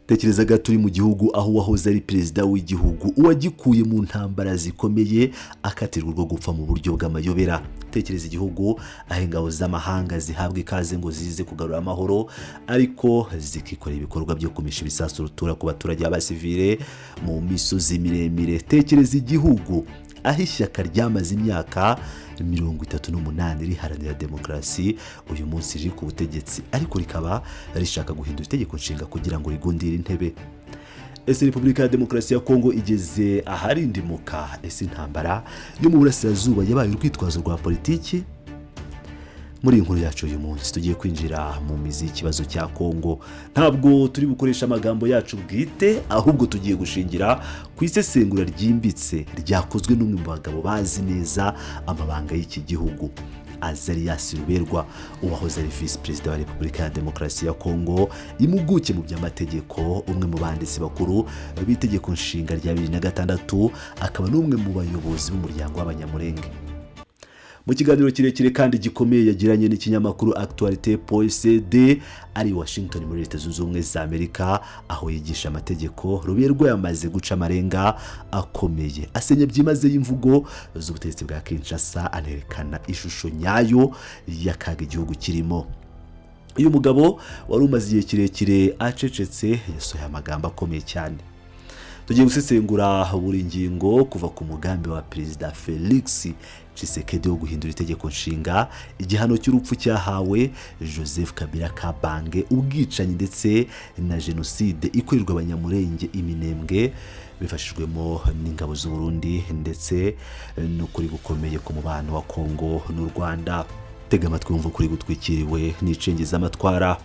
tekerezaga turi mu gihugu aho wahoze ari perezida w'igihugu uwagikuye mu ntambara zikomeye akatirwa rwo gupfa mu buryo bw'amayobera. Tekereza igihugu aho ingabo z'amahanga zihabwa ikaze ngo zize kugarura amahoro ariko zikikorera ibikorwa byo kumisha ibisasu rutura ku baturage b'abasivile mu misozi miremire. Tekereza igihugu aho ishyaka ryamaze imyaka 38 riharanira demokarasi uyu munsi riri ku butegetsi ariko rikaba rishaka guhindura itegeko nshinga kugira ngo rigundire intebe. Ese Repubulika ya Demokarasi ya Kongo igeze aharindimuka? Ese intambara yo mu burasirazuba yabaye urwitwazo rwa politiki? Muri inkuru yacu uyu munsi tugiye kwinjira mu mizi y'ikibazo cya Kongo. Ntabwo turi bukoresha amagambo yacu bwite ahubwo tugiye gushingira ku isesengura ryimbitse ryakozwe n'umwe mu bagabo bazi neza amabanga y'iki gihugu, Azarias Ruberwa, uwahoze ari vice perezida wa Repubulika ya Demokarasi ya Kongo, impuguke mu by'amategeko, umwe mu banditsi bakuru b'itegeko nshinga rya 2006, akaba n'umwe mu bayobozi b'umuryango w'Abanyamulenge. Mu kiganiro kirekire kandi gikomeye yagiranye n'ikinyamakuru Actualité.cd ari Washington muri Leta Zunze Ubumwe za Amerika, aho yigisha amategeko, Ruberwa yamaze guca amarenga akomeye asenya byimaze y'imvugo z'ubutegetsi bwa Kinshasa, anerekana ishusho nyayo y'akaga igihugu kirimo. Uyu mugabo wari umaze igihe kirekire acecetse yasohoye amagambo akomeye cyane. Tugiye gusesengura buri ngingo kuva ku mugambi wa Perezida Felix Tshisekedi wo guhindura itegeko nshinga, igihano cy'urupfu cyahawe Joseph Kabila Kabange, ubwicanyi ndetse na jenoside ikorerwa Abanyamulenge i Minembwe bifashijwemo n'ingabo z'u Burundi, ndetse n'ukuri gukomeye ku mubano wa Kongo n'u Rwanda. Tega amatwi wumva kuri gutwikiriwe n'icengeza amatwara.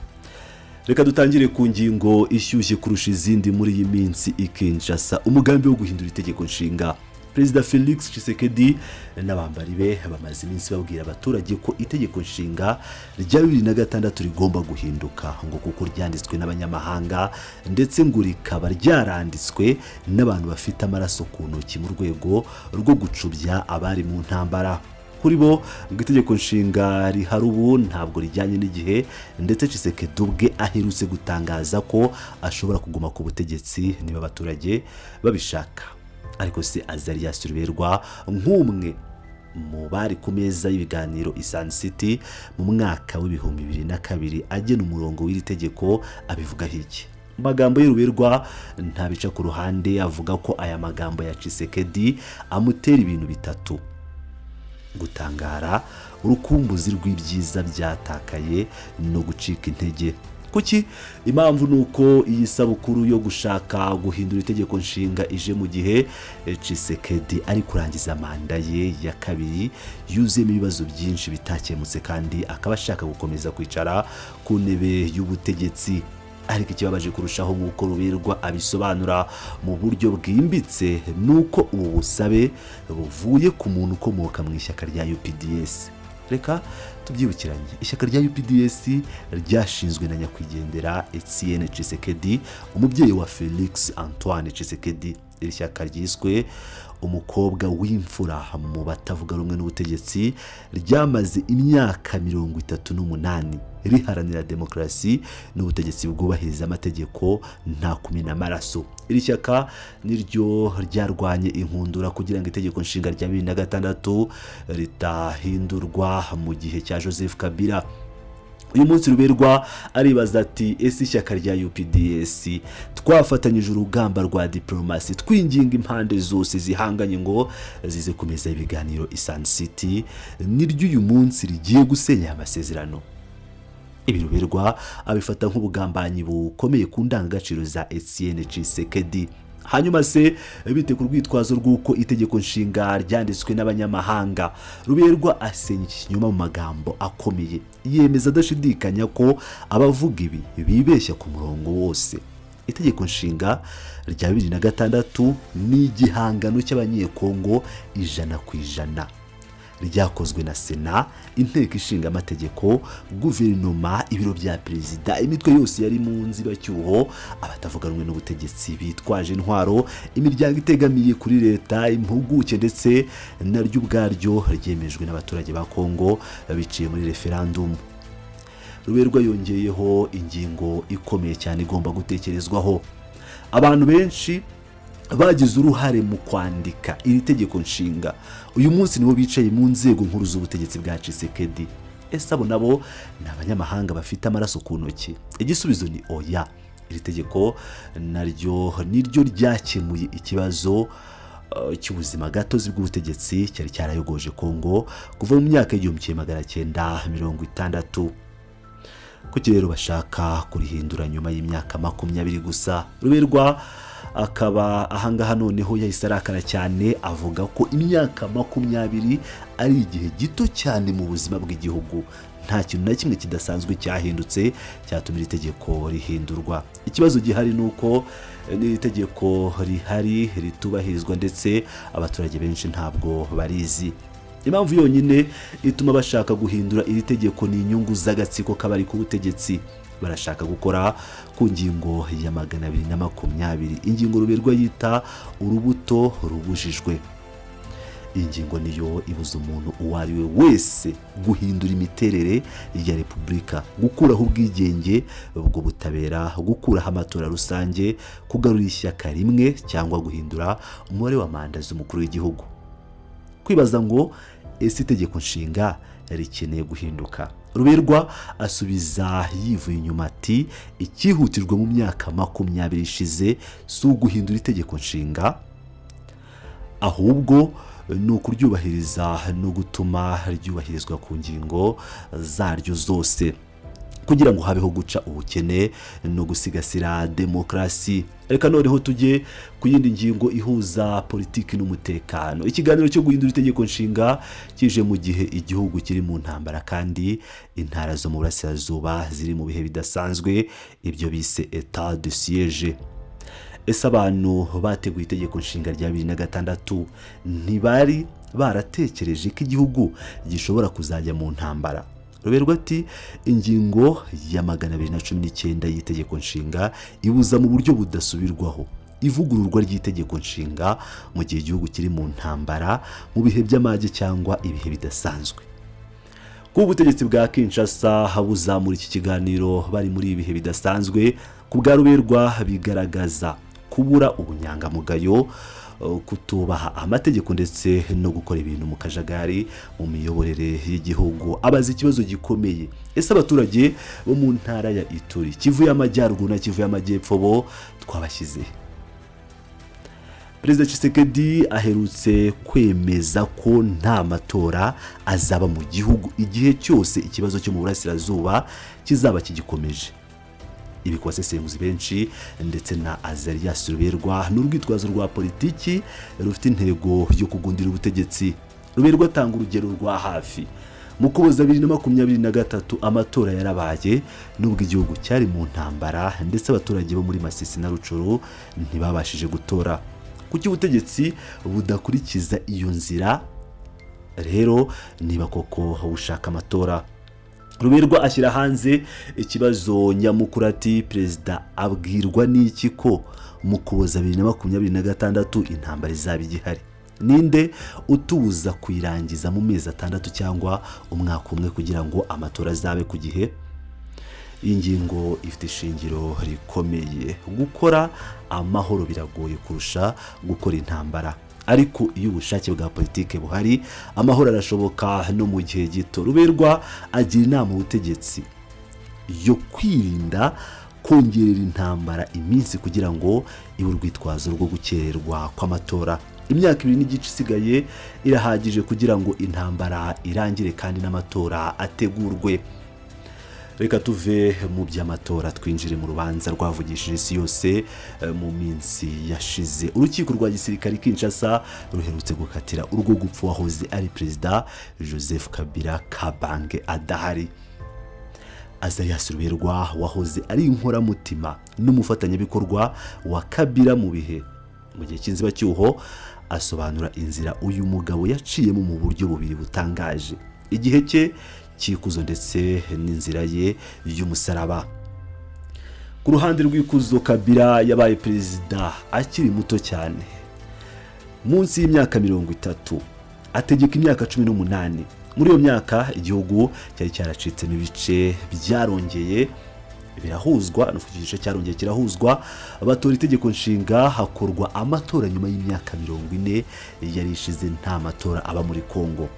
Reka dutangire ku ngingo ishyushye kurusha izindi muri iyi minsi i Kinshasa, umugambi wo guhindura itegeko nshinga. Perezida Felix Tshisekedi n'abambari be bamaze iminsi babwira abaturage ko itegeko nshinga rya 2006 rigomba guhinduka, ngo kuko ryanditswe n'abanyamahanga ndetse ngo rikaba ryaranditswe n'abantu bafite amaraso ku ntoki mu rwego rwo gucubya abari mu ntambara. Kuri bo ngo itegeko nshinga rihari ubu ntabwo rijyanye n'igihe, ndetse Tshisekedi ubwe aherutse gutangaza ko ashobora kuguma ku butegetsi niba abaturage babishaka. Ariko se Azarias Ruberwa, nk'umwe mu bari ku meza y'ibiganiro i Sun City mu mwaka w'ibihumbi 2002 agena umurongo w'iri tegeko, abivugaho iki? Magambo y'Ruberwa ntabica ku ruhande, avuga ko aya magambo ya Tshisekedi amutera ibintu bitatu: gutangara, urukumbuzi rw'ibyiza byatakaye no gucika intege. Kuki? Impamvu nuko iyi sabukuru yo gushaka guhindura itegeko nshinga ije mu gihe Tshisekedi ari kurangiza manda ye ya kabiri yuzuyemo ibibazo byinshi bitakemutse, kandi akaba ashaka gukomeza kwicara ku ntebe y'ubutegetsi. Ariko ikibabaje kurushaho nk'uko Ruberwa abisobanura mu buryo bwimbitse nuko ubu busabe buvuye ku muntu ukomoka mu ishyaka rya UPDS. Reka tubyibukiranye, ishyaka rya UPDS ryashinzwe na nyakwigendera Etienne Tshisekedi, umubyeyi wa Felix Antoine Tshisekedi. Iri shyaka ryiswe umukobwa w'imfura mu batavuga rumwe n'ubutegetsi, ryamaze imyaka 38 riharanira demokarasi n'ubutegetsi bwubahiriza amategeko nta kumena amaraso. Iri shyaka niryo ryarwanye inkundura kugira ngo itegeko nshinga rya 2006 ritahindurwa mu gihe cya Joseph Kabila. Uyu munsi Ruberwa aribaza ati, ese ishyaka rya UPDS twafatanyije urugamba rwa diplomasi twinginga impande zose zihanganye ngo zize kumeza ibiganiro i Sun City, niryo uyu munsi rigiye gusenya amasezerano? Ibi Ruberwa abifata nk'ubugambanyi bukomeye ku ndangagaciro za Etienne Tshisekedi. Hanyuma se bite ku rwitwazo rw'uko itegeko nshinga ryanditswe n'abanyamahanga, Ruberwa asenya ikinyoma mu magambo akomeye, yemeza adashidikanya ko abavuga ibi bibeshya ku murongo wose. Itegeko nshinga rya 2006 ni igihangano cy'abanyekongo 100%. Ryakozwe na Sena, inteko ishinga amategeko, guverinoma, ibiro bya perezida, imitwe yose yari mu nzibacyuho, abatavuga rumwe n'ubutegetsi bitwaje intwaro, imiryango itegamiye kuri leta, impuguke, ndetse naryo ubwaryo ryemejwe n'abaturage ba Kongo biciye muri referendum. Ruberwa yongeyeho ingingo ikomeye cyane igomba gutekerezwaho. Abantu benshi bagize uruhare mu kwandika iri tegeko nshinga uyu munsi nibo bicaye mu nzego nkuru z'ubutegetsi bwa Tshisekedi. Ese abo nabo ni abanyamahanga bafite amaraso ku ntoki? Igisubizo ni oya. Iri tegeko niryo ryakemuye ikibazo cy'ubuzima gatozi bw'ubutegetsi cyari cyarayogoje Kongo kuva mu myaka y'1960. Kuki rero bashaka kurihindura nyuma y'imyaka 20 gusa? Ruberwa akaba ahangaha noneho yahise arakara cyane, avuga ko imyaka 20 ari igihe gito cyane mu buzima bw'igihugu. Nta kintu na kimwe kidasanzwe cyahindutse cyatuma iri tegeko rihindurwa. Ikibazo gihari nuko iri tegeko rihari ritubahirizwa ndetse abaturage benshi ntabwo barizi. Impamvu yonyine ituma bashaka guhindura iri tegeko ni inyungu z'agatsiko kabari ku butegetsi. Barashaka gukora ku ngingo ya 220, ingingo Ruberwa yita urubuto rubujijwe. Ingingo niyo ibuza umuntu uwo ari we wese guhindura imiterere ya repubulika, gukuraho ubwigenge bwo butabera, gukuraho amatora rusange, kugarura ishyaka rimwe cyangwa guhindura umubare wa manda z'umukuru w'igihugu. Kwibaza ngo ese itegeko nshinga rikeneye guhinduka? Ruberwa asubiza yivuye inyuma ati ikihutirwa mu myaka 20 ishize si uguhindura itegeko nshinga, ahubwo ni ukuryubahiriza no gutuma ryubahirizwa ku ngingo zaryo zose kugira ngo habeho guca ubukene no gusigasira demokrasi. Reka noneho tujye ku yindi ngingo ihuza politiki n'umutekano. Ikiganiro cyo guhindura itegeko nshinga kije mu gihe igihugu kiri mu ntambara kandi intara zo mu burasirazuba ziri mu bihe bidasanzwe, ibyo bise état de siège. Ese abantu bateguye itegeko nshinga rya 2006 ntibari baratekereje ko igihugu gishobora kuzajya mu ntambara? Ruberwa ati ingingo ya 219 y'itegeko nshinga ibuza mu buryo budasubirwaho ivugururwa ry'itegeko nshinga mu gihe igihugu kiri mu ntambara, mu bihe by'amage cyangwa ibihe bidasanzwe. Ku butegetsi bwa Kinshasa habuzamura iki kiganiro bari muri ibihe bidasanzwe, ku bwa Ruberwa bigaragaza kubura ubunyangamugayo, kutubaha amategeko ndetse no gukora ibintu mu kajagari mu miyoborere y'igihugu. Abazi ikibazo gikomeye, ese abaturage bo mu ntara ya Ituri, Kivu y'Amajyaruguru na Kivu y'Amajyepfo bo twabashyize? Perezida Tshisekedi aherutse kwemeza ko nta matora azaba mu gihugu igihe cyose ikibazo cyo mu burasirazuba kizaba kigikomeje. Ibi kwa sesenguzi benshi ndetse na Azarias Ruberwa n'urwitwazo rwa politiki rufite intego yo kugundira ubutegetsi. Ruberwa atanga urugero rwa hafi. Mu Kuboza 2023 amatora yarabaye nubwo igihugu cyari mu ntambara ndetse abaturage bo muri Masisi na Rucuru ntibabashije gutora. Kuki ubutegetsi budakurikiza iyo nzira rero niba koko ushaka amatora? Ruberwa ashyira hanze ikibazo nyamukuru ati perezida abwirwa n'iki ko mu Kuboza 2026 intambara izaba igihari? Ninde utubuza kuyirangiza mu mezi 6 cyangwa umwaka umwe kugira ngo amatora azabe ku gihe? Iyi ngingo ifite ishingiro rikomeye. Gukora amahoro biragoye kurusha gukora intambara, ariko iyo ubushake bwa politike buhari amahoro arashoboka no mu gihe gito. Ruberwa agira inama ubutegetsi yo kwirinda kongerera intambara iminsi kugira ngo ibe urwitwazo rwo gukererwa kw'amatora. Imyaka 2 n'igice isigaye irahagije kugira ngo intambara irangire kandi n'amatora ategurwe. Reka tuve mu by'amatora twinjire mu rubanza rwavugishije isi yose mu minsi yashize. Urukiko rwa gisirikare Kinshasa ruherutse gukatira urwo gupfa wahoze ari perezida Joseph Kabila Kabange adahari. Azarias Ruberwa wahoze ari inkoramutima n'umufatanyabikorwa wa Kabila mu gihe cy'inzibacyuho asobanura inzira uyu mugabo yaciyemo mu buryo bubiri butangaje: igihe cye cyikuzo ndetse n'inzira ye y'umusaraba. Ku ruhande rw'ikuzo, Kabila yabaye perezida akiri muto cyane, munsi y'imyaka 30, ategeka imyaka 18. Muri iyo myaka igihugu cyari cyaracitsemo ibice byarongeye birahuzwa, no igice cyarongeye kirahuzwa, batora itegeko nshinga, hakorwa amatora nyuma y'imyaka 40 yari ishize nta matora aba muri Kongo.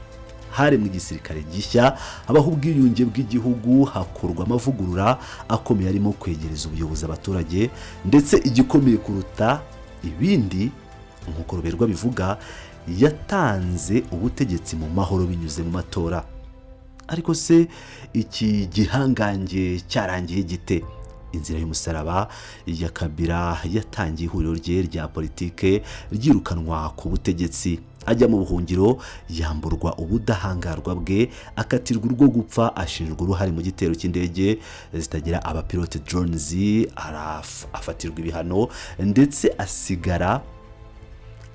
Hari mu gisirikare gishya, habaho ubwiyunge bw'igihugu, hakorwa amavugurura akomeye arimo kwegereza ubuyobozi abaturage, ndetse igikomeye kuruta ibindi nk'uko Ruberwa bivuga, yatanze ubutegetsi mu mahoro binyuze mu matora. Ariko se iki gihangange cyarangiye gite? Inzira y'umusaraba ya Kabila yatangiye ihuriro rye rya politike ryirukanwa ku butegetsi, ajya mu buhungiro, yamburwa ubudahangarwa bwe, akatirwa urwo gupfa, ashinjwa uruhare mu gitero cy'indege zitagira abapilote drones, afatirwa ibihano, ndetse asigara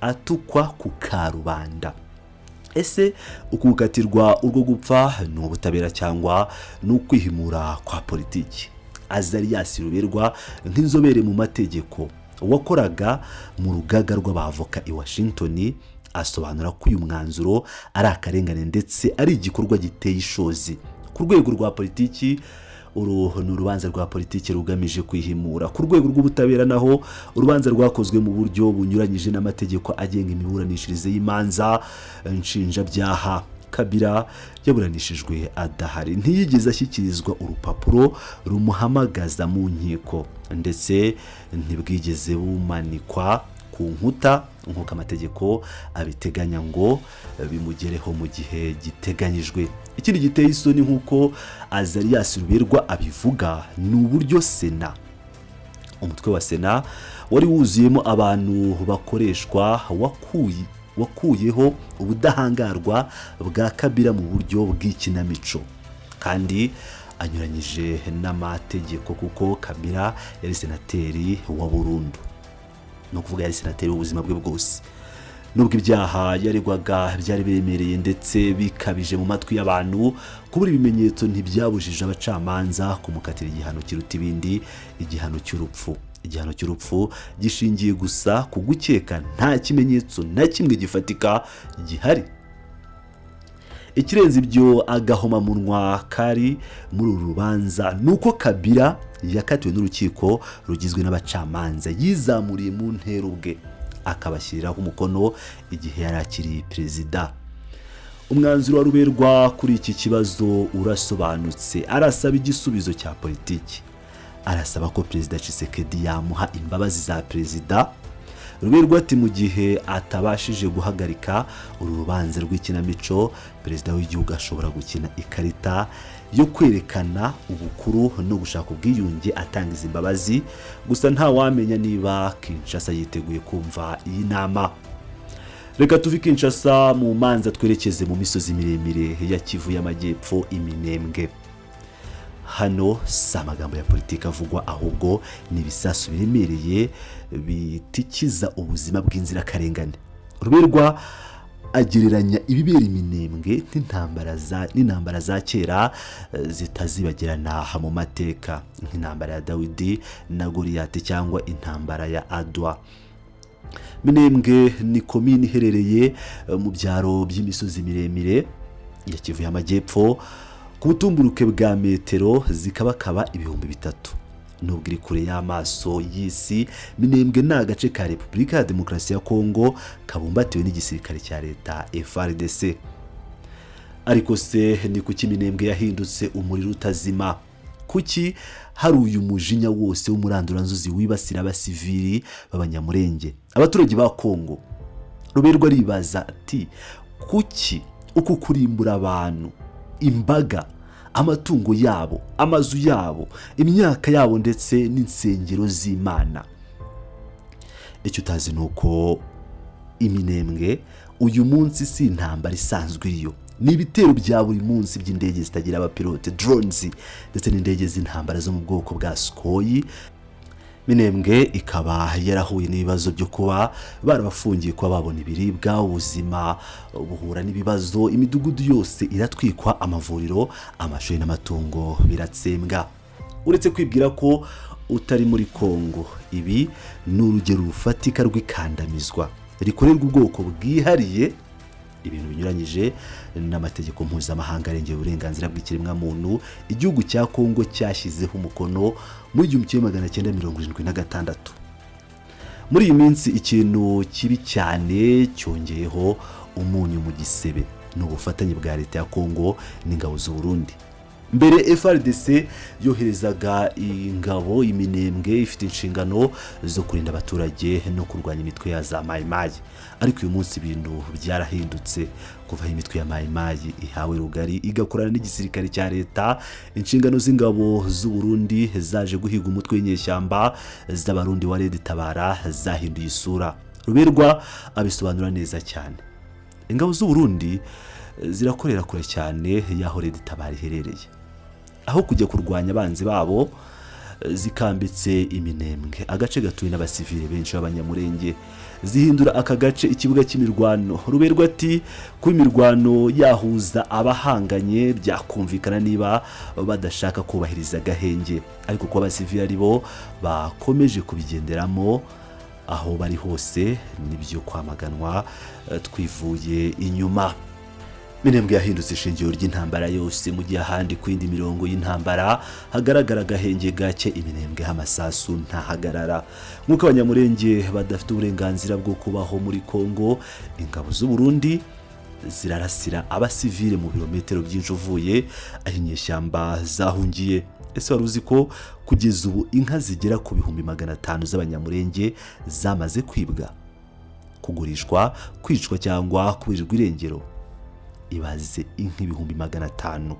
atukwa ku karubanda. Ese ukukatirwa urwo gupfa ni ubutabera cyangwa ni ukwihimura kwa politiki? Azarias Ruberwa, nk'inzobere mu mategeko wakoraga mu rugaga rw'abavoka i Washington, asobanura ko uyu mwanzuro ari akarengane ndetse ari igikorwa giteye ishozi. Ku rwego rwa politiki, ni urubanza rwa politiki rugamije kwihimura. Ku rwego rw'ubutabera naho, urubanza rwakozwe mu buryo bunyuranyije n'amategeko agenga imiburanishirize y'imanza nshinjabyaha. Kabila yaburanishijwe adahari, ntiyigeze ashyikirizwa urupapuro rumuhamagaza mu nkiko, ndetse ntibwigeze bumanikwa ku nkuta nk'uko amategeko abiteganya ngo bimugereho mu gihe giteganyijwe. Ikindi giteye isoni nk'uko Azarias Ruberwa abivuga, ni uburyo Sena, umutwe wa Sena wari wuzuyemo abantu bakoreshwa, wakuyeho ubudahangarwa bwa Kabila mu buryo bw'ikinamico, kandi anyuranyije n'amategeko, kuko Kabila yari senateri wa Burundi, no kuvuga yari senateri w'ubuzima bwe bwose. Nubwo ibyaha yaregwaga byari biremereye ndetse bikabije mu matwi y'abantu, kubura ibimenyetso ntibyabujije abacamanza kumukatira igihano kiruta ibindi, igihano cy'urupfu. Igihano cy'urupfu gishingiye gusa ku gukeka, nta kimenyetso na kimwe gifatika gihari. Ikirenze ibyo, agahomamunwa kari muri uru rubanza nuko Kabila yakatiwe n'urukiko rugizwe n'abacamanza yizamuriye mu ntera ubwe, akabashyiriraho umukono igihe yari akiri perezida. Umwanzuro wa Ruberwa kuri iki kibazo urasobanutse, arasaba igisubizo cya politiki, arasaba ko Perezida Tshisekedi yamuha imbabazi za perezida. Ruberwa ati mu gihe atabashije guhagarika uru rubanza rw'ikinamico, perezida w'igihugu ashobora gukina ikarita yo kwerekana ubukuru no gushaka ubwiyunge atangiza imbabazi. Gusa nta wamenya niba Kinshasa yiteguye kumva iyi nama. Reka tuve Kinshasa mu manza twerekeze mu misozi miremire ya Kivu y'Amajyepfo, i Minembwe. Hano si amagambo ya politiki avugwa, ahubwo ni ibisasu biremereye bitikiza ubuzima bw'inzirakarengane. Ruberwa agereranya ibibera Minembwe n'intambara za kera zitazibagirana mu mateka, nk'intambara ya Dawidi na Goliyati cyangwa intambara ya Adwa. Minembwe ni komini iherereye mu byaro by'imisozi miremire ya Kivu y'Amajyepfo, ku butumburuke bwa metero zikabakaba 3000. Nubwo iri kure y'amaso y'isi, Minembwe ni agace ka Repubulika ya Demokarasi ya Kongo kabumbatiwe n'igisirikare cya leta FARDC. Ariko se ni kuki Minembwe yahindutse umuriro utazima? Kuki hari uyu mujinya wose w'umuranduranzuzi wibasira abasivili b'Abanyamulenge, abaturage ba Kongo? Ruberwa ribaza ati, kuki uku kurimbura abantu, imbaga, amatungo yabo, amazu yabo, imyaka yabo ndetse n'insengero z'Imana? Icyo utazi nuko Minembwe uyu munsi si intambara isanzwe iriyo, ni ibitero bya buri munsi by'indege zitagira abapilote drones, ndetse n'indege z'intambara zo mu bwoko bwa Sukhoi. Minembwe ikaba yarahuye n'ibibazo byo kuba barabafungiye kuba babona ibiribwa, ubuzima buhura n'ibibazo, imidugudu yose iratwikwa, amavuriro, amashuri n'amatungo biratsembwa. Uretse kwibwira ko utari muri Kongo, ibi ni urugero rufatika rw'ikandamizwa rikorerwa ubwoko bwihariye ibintu binyuranyije n'amategeko mpuzamahanga arengera uburenganzira bw'ikiremwamuntu igihugu cya Kongo cyashyizeho umukono mu 1976. Muri iyi minsi ikintu kibi cyane cyongeyeho umunyu mu gisebe n'ubufatanye bwa leta ya Kongo n'ingabo z'u Burundi. Mbere FARDC yoherezaga ingabo Minembwe ifite inshingano zo kurinda abaturage no kurwanya imitwe ya za mayimayi, ariko uyu munsi ibintu byarahindutse kuva imitwe ya mayimayi ihawe rugari igakorana n'igisirikare cya leta. Inshingano z'ingabo z'u Burundi zaje guhiga umutwe w'inyeshyamba z'abarundi wa Red Tabara zahinduye isura. Ruberwa abisobanura neza cyane. Ingabo z'u Burundi zirakorera kure cyane yaho Red Tabara iherereye, aho kujya kurwanya abanzi babo zikambitse Minembwe, agace gatuwe n'abasivile benshi b'Abanyamulenge, zihindura aka gace ikibuga cy'imirwano. Ruberwa ati ku imirwano yahuza abahanganye byakumvikana niba badashaka kubahiriza gahenge, ariko ko abasivile ari bo bakomeje kubigenderamo aho bari hose nibyo kwamaganwa twivuye inyuma. Minembwe yahindutse ishingiro ry'intambara yose, mu gihe ahandi ku yindi mirongo y'intambara hagaragara gahenge gake Minembwe h'amasasu ntahagarara. Nk'uko Abanyamulenge badafite uburenganzira bwo kubaho muri Kongo, ingabo z'u Burundi zirarasira abasivile mu birometero byinshi uvuye aho inyeshyamba zahungiye. Ese wari uzi ko kugeza ubu inka zigera ku 500 z'Abanyamulenge zamaze kwibwa, kugurishwa, kwicwa cyangwa kubirirwa irengero? Ibaze inka 500,000.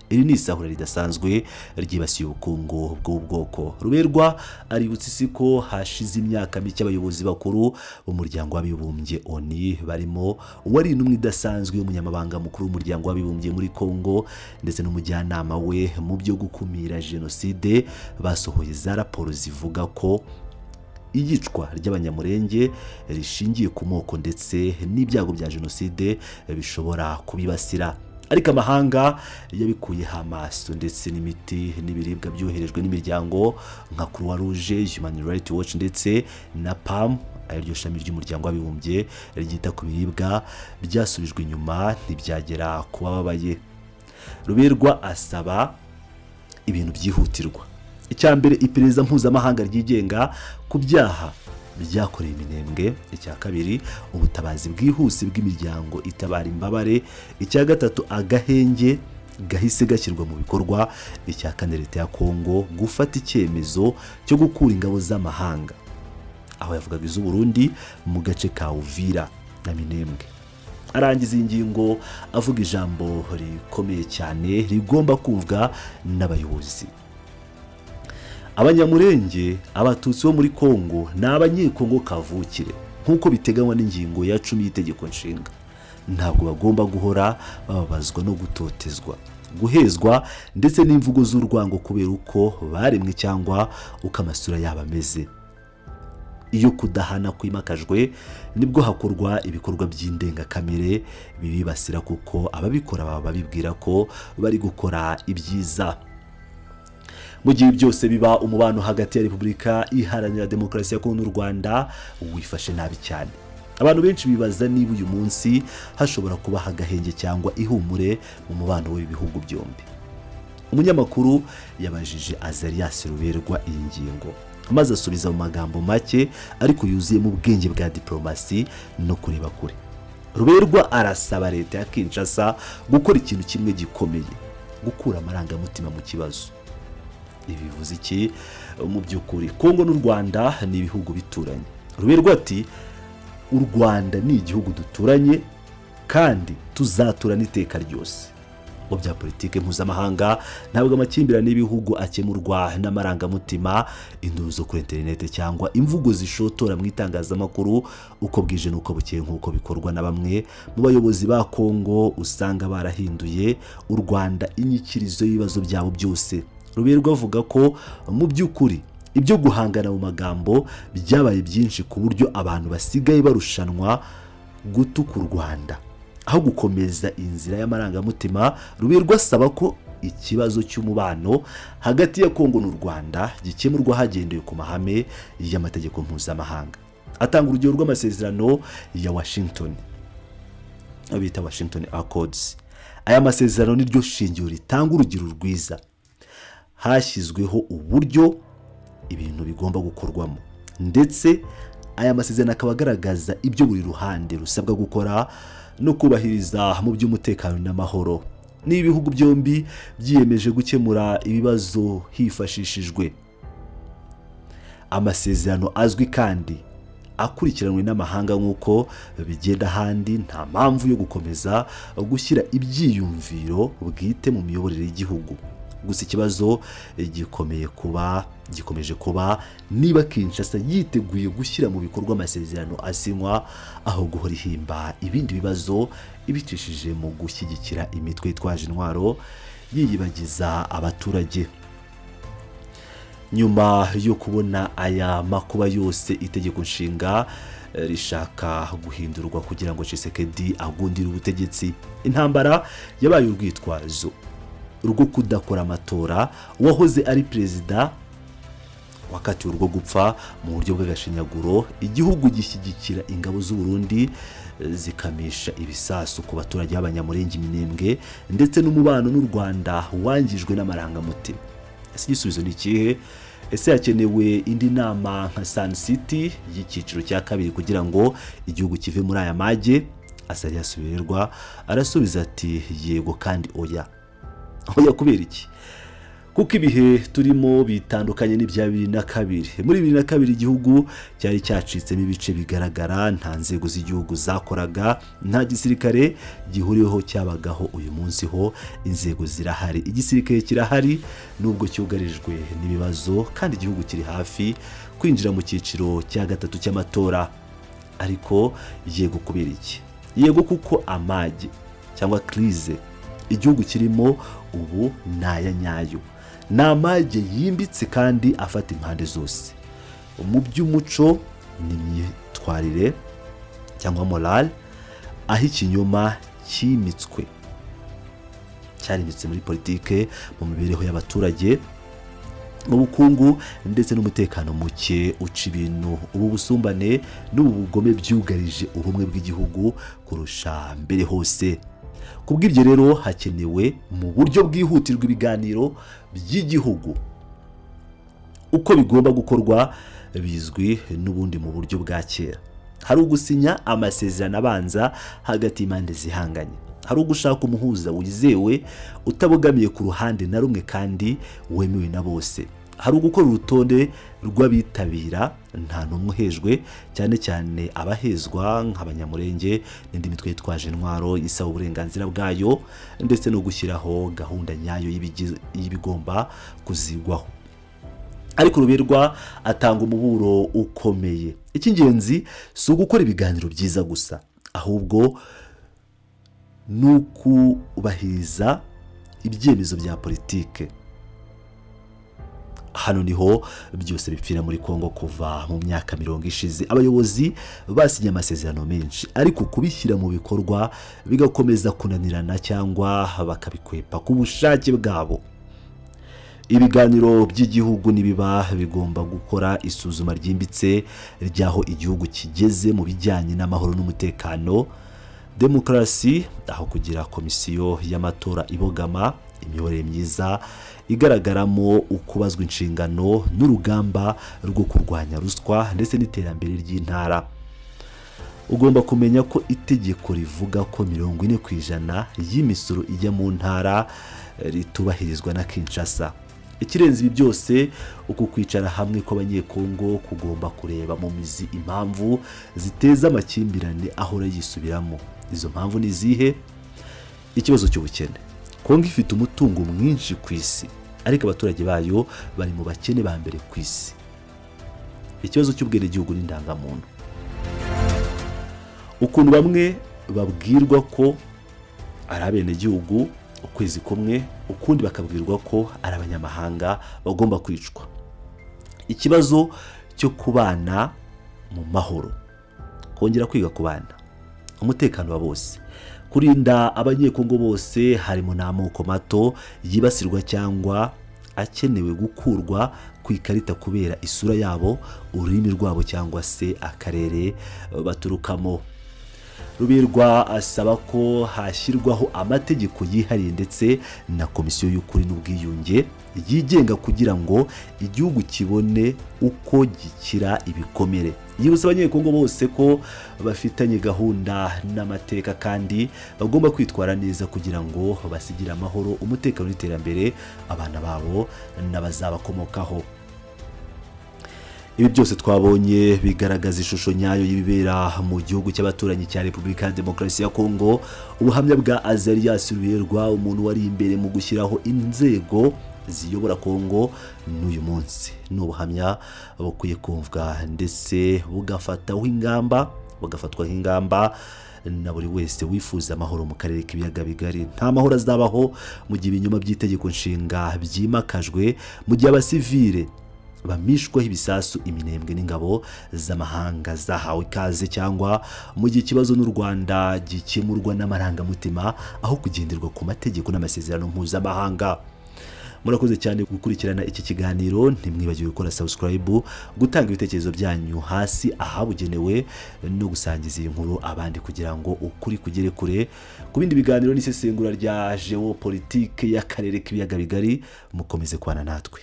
Iri ni isahura ridasanzwe ryibasiye ubukungu bw'ubwoko. Ruberwa aributse isi ko hashize imyaka mike abayobozi bakuru b'umuryango w'abibumbye ONU barimo uwari intumwa idasanzwe y'umunyamabanga mukuru w'umuryango w'abibumbye muri Kongo ndetse n'umujyanama we mu byo gukumira jenoside basohoye za raporo zivuga ko iyicwa ry'Abanyamulenge rishingiye ku moko ndetse n'ibyago bya jenoside bishobora kubibasira. Ariko amahanga yabikuye amaso ndetse n'imiti n'ibiribwa byoherejwe n'imiryango nka Croix Rouge, Human Rights Watch ndetse na PAM, ariryo shami ry'umuryango w'abibumbye ryita ku biribwa, byasubijwe inyuma ntibyagera ku bababaye. Ruberwa asaba ibintu byihutirwa. Icyambere, iperereza mpuzamahanga ryigenga ku byaha byakoreye Minembwe. Icya kabiri, ubutabazi bwihuse bw'imiryango itabara imbabare. Icya gatatu, agahenge gahise gashyirwa mu bikorwa. Icya kane, leta ya Kongo gufata icyemezo cyo gukura ingabo z'amahanga, aho yavugaga iz'u Burundi, mu gace ka Uvira na Minembwe. Arangiza ingingo avuga ijambo rikomeye cyane rigomba kumvwa n'abayobozi. Abanyamulenge, abatutsi bo muri Kongo ni abanyekongo kavukire nk'uko biteganywa n'ingingo ya 10 y'itegeko nshinga. Ntabwo bagomba guhora bababazwa no gutotezwa, guhezwa ndetse n'imvugo z'urwango kubera uko baremwe cyangwa uko amasura yabo ameze. Iyo kudahana kwimakajwe nibwo hakorwa ibikorwa by'indengakamere bibibasira, kuko ababikora baba babibwira ko bari gukora ibyiza. Mu gihe byose biba, umubano hagati ya Repubulika Iharanira Demokarasi ya Kongo n'u Rwanda wifashe nabi cyane. Abantu benshi bibaza niba uyu munsi hashobora kuba agahenge cyangwa ihumure mu mubano w'ibihugu byombi. Umunyamakuru yabajije Azarias Ruberwa iyi ngingo, maze asubiza mu magambo make ariko yuzuye mu bwenge bwa diplomasi no kureba kure. Ruberwa arasaba leta ya Kinshasa gukora ikintu kimwe gikomeye: gukura amarangamutima mu kibazo. Ibi bivuze iki? Mu by'ukuri Kongo n'u Rwanda ni ibihugu bituranye. Ruberwa ati u Rwanda ni igihugu duturanye kandi tuzaturana iteka ryose. Mu bya politike mpuzamahanga ntabwo amakimbirane y'ibihugu akemurwa n'amarangamutima, induru zo kuri interinete cyangwa imvugo zishotora mu itangazamakuru uko bwije n'uko bukeye, nk'uko bikorwa na bamwe mu bayobozi ba Kongo usanga barahinduye u Rwanda inyikirizo y'ibibazo byabo byose. Ruberwa avuga ko mu by'ukuri ibyo guhangana mu magambo byabaye byinshi ku buryo abantu basigaye barushanwa gutuka u Rwanda aho gukomeza inzira y'amarangamutima. Ruberwa asaba ko ikibazo cy'umubano hagati ya Kongo n'u Rwanda gikemurwa hagendewe ku mahame y'amategeko mpuzamahanga. Atanga urugero rw'amasezerano ya Washington bita Washington Accords. Aya masezerano niryo shingiro ritanga urugero rwiza, hashyizweho uburyo ibintu bigomba gukorwamo, ndetse aya masezerano akaba agaragaza ibyo buri ruhande rusabwa gukora no kubahiriza mu by'umutekano n'amahoro. Ni ibihugu byombi byiyemeje gukemura ibibazo hifashishijwe amasezerano azwi kandi akurikiranwe n'amahanga nk'uko bigenda ahandi. Nta mpamvu yo gukomeza gushyira ibyiyumviro bwite mu miyoborere y'igihugu. Gusa ikibazo gikomeje kuba niba Kinshasa yiteguye gushyira mu bikorwa amasezerano asinywa aho guhora ihimba ibindi bibazo ibicishije mu gushyigikira imitwe yitwaje intwaro yiyibagiza abaturage. Nyuma yo kubona aya makuba yose, itegeko nshinga rishaka guhindurwa kugira ngo Tshisekedi agundire ubutegetsi. Intambara yabaye urwitwazo rwo kudakora amatora. Uwahoze ari perezida wakatiwe urwo gupfa mu buryo bw'agashinyaguro. Igihugu gishyigikira ingabo z'u Burundi zikamisha ibisasu ku baturage b'Abanyamulenge Minembwe, ndetse n'umubano n'u Rwanda wangijwe n'amarangamutima. Ese igisubizo ni ikihe? Ese hakenewe indi nama nka Sun City y'icyiciro cya kabiri kugira ngo igihugu kive muri aya mage? Azarias arasubiza ati yego kandi oya. Oya kubera iki? Kuko ibihe turimo bitandukanye n'ibya 2002. Muri 2002 igihugu cyari cyacitsemo ibice bigaragara, nta nzego z'igihugu zakoraga, nta gisirikare gihuriweho cyabagaho. Uyu munsi ho inzego zirahari, igisirikare kirahari nubwo cyugarijwe n'ibibazo, kandi igihugu kiri hafi kwinjira mu cyiciro cya gatatu cy'amatora. Ariko yego kubera iki? Yego kuko amage cyangwa crise igihugu kirimo ubu naya nyayo, n'amage yimbitse kandi afata impande zose mu by'umuco n'imyitwarire cyangwa moral, aho ikinyoma cyarimitse muri politike, mu mibereho y'abaturage, mu bukungu ndetse n'umutekano muke uca ibintu. Ubu busumbane n'ubu bugome byugarije ubumwe bw'igihugu kurusha mbere hose. Kubw'ibyo rero hakenewe mu buryo bwihutirwa ibiganiro by'igihugu. Uko bigomba gukorwa bizwi n'ubundi mu buryo bwa kera. Hari ugusinya amasezerano abanza hagati y'impande zihanganye, hari ugushaka umuhuza wizewe utabogamiye ku ruhande na rumwe kandi wemewe na bose, hari ugukora urutonde rw'abitabira nta n'umwe uhejwe, cyane cyane abahezwa nk'Abanyamulenge n'indi mitwe yitwaje intwaro isaba uburenganzira bwayo, ndetse no gushyiraho gahunda nyayo y'ibigomba kuzigwaho. Ariko Ruberwa atanga umuburo ukomeye. Icy'ingenzi si ugukora ibiganiro byiza gusa, ahubwo n'ukubahiriza ibyemezo bya politike. Hano niho byose bipfira muri Kongo kuva mu myaka 20 ishize. Abayobozi basinye amasezerano menshi, ariko kubishyira mu bikorwa bigakomeza kunanirana cyangwa bakabikwepa ku bushake bwabo. Ibiganiro by'igihugu nibiba bigomba gukora isuzuma ryimbitse ryaho igihugu kigeze mu bijyanye n'amahoro n'umutekano, demokarasi, aho kugira komisiyo y'amatora ibogama, imiyoborere myiza igaragaramo ukubazwa inshingano n'urugamba rwo kurwanya ruswa ndetse n'iterambere ry'intara. Ugomba kumenya ko itegeko rivuga ko 40% y'imisoro ijya mu ntara ritubahirizwa na Kinshasa. Ikirenze ibi byose, uko kwicara hamwe kw'Abanyekongo kugomba kureba mu mizi impamvu ziteza amakimbirane ahora yisubiramo. Izo mpamvu ni zihe? Ikibazo cy'ubukene. Kongo ifite umutungo mwinshi ku isi, ariko abaturage bayo bari mu bakene ba mbere ku isi. Ikibazo cy'ubwenegihugu n'indangamuntu. Ukuntu bamwe babwirwa ko ari abenegihugu ukwezi kumwe, ukundi bakabwirwa ko ari abanyamahanga bagomba kwicwa. Ikibazo cyo kubana mu mahoro, kongera kwiga kubana, umutekano wa bose, kurinda Abanyekongo bose harimo n'amoko mato yibasirwa cyangwa akenewe gukurwa ku ikarita kubera isura yabo, ururimi rwabo cyangwa se akarere baturukamo. Ruberwa asaba ko hashyirwaho amategeko yihariye ndetse na komisiyo y'ukuri n'ubwiyunge yigenga kugira ngo igihugu kibone uko gikira ibikomere. Yibutsa abanyekongo bose ko bafitanye gahunda n'amateka kandi bagomba kwitwara neza kugira ngo basigire amahoro, umutekano n'iterambere abana babo n'abazabakomokaho. Ibi byose twabonye bigaragaza ishusho nyayo y'ibibera mu gihugu cy'abaturanyi cya Repubulika ya Demokarasi ya Kongo. Ubuhamya bwa Azarias Ruberwa, umuntu wari imbere mu gushyiraho inzego ziyobora Kongo n'uyu munsi, n'ubuhamya bukwiye kumvwa ndetse bugafatwaho ingamba na buri wese wifuza amahoro mu karere k'ibiyaga bigari. Nta mahoro azabaho mu gihe ibinyoma by'itegeko nshinga byimakajwe, mu gihe abasivile bamishweho ibisasu iminembwe n'ingabo z'amahanga zahawe ikaze, cyangwa mu gihe ikibazo n'u Rwanda gikemurwa n'amarangamutima aho kugenderwa ku mategeko n'amasezerano mpuzamahanga. Murakoze cyane gukurikirana iki kiganiro, ntimwibagiwe gukora subscribe, gutanga ibitekerezo byanyu hasi ahabugenewe no gusangiza iyi nkuru abandi kugira ngo ukuri kugere kure. Ku bindi biganiro n'isesengura rya Geopolitics y'akarere k'ibiyaga bigari, mukomeze kwana natwe.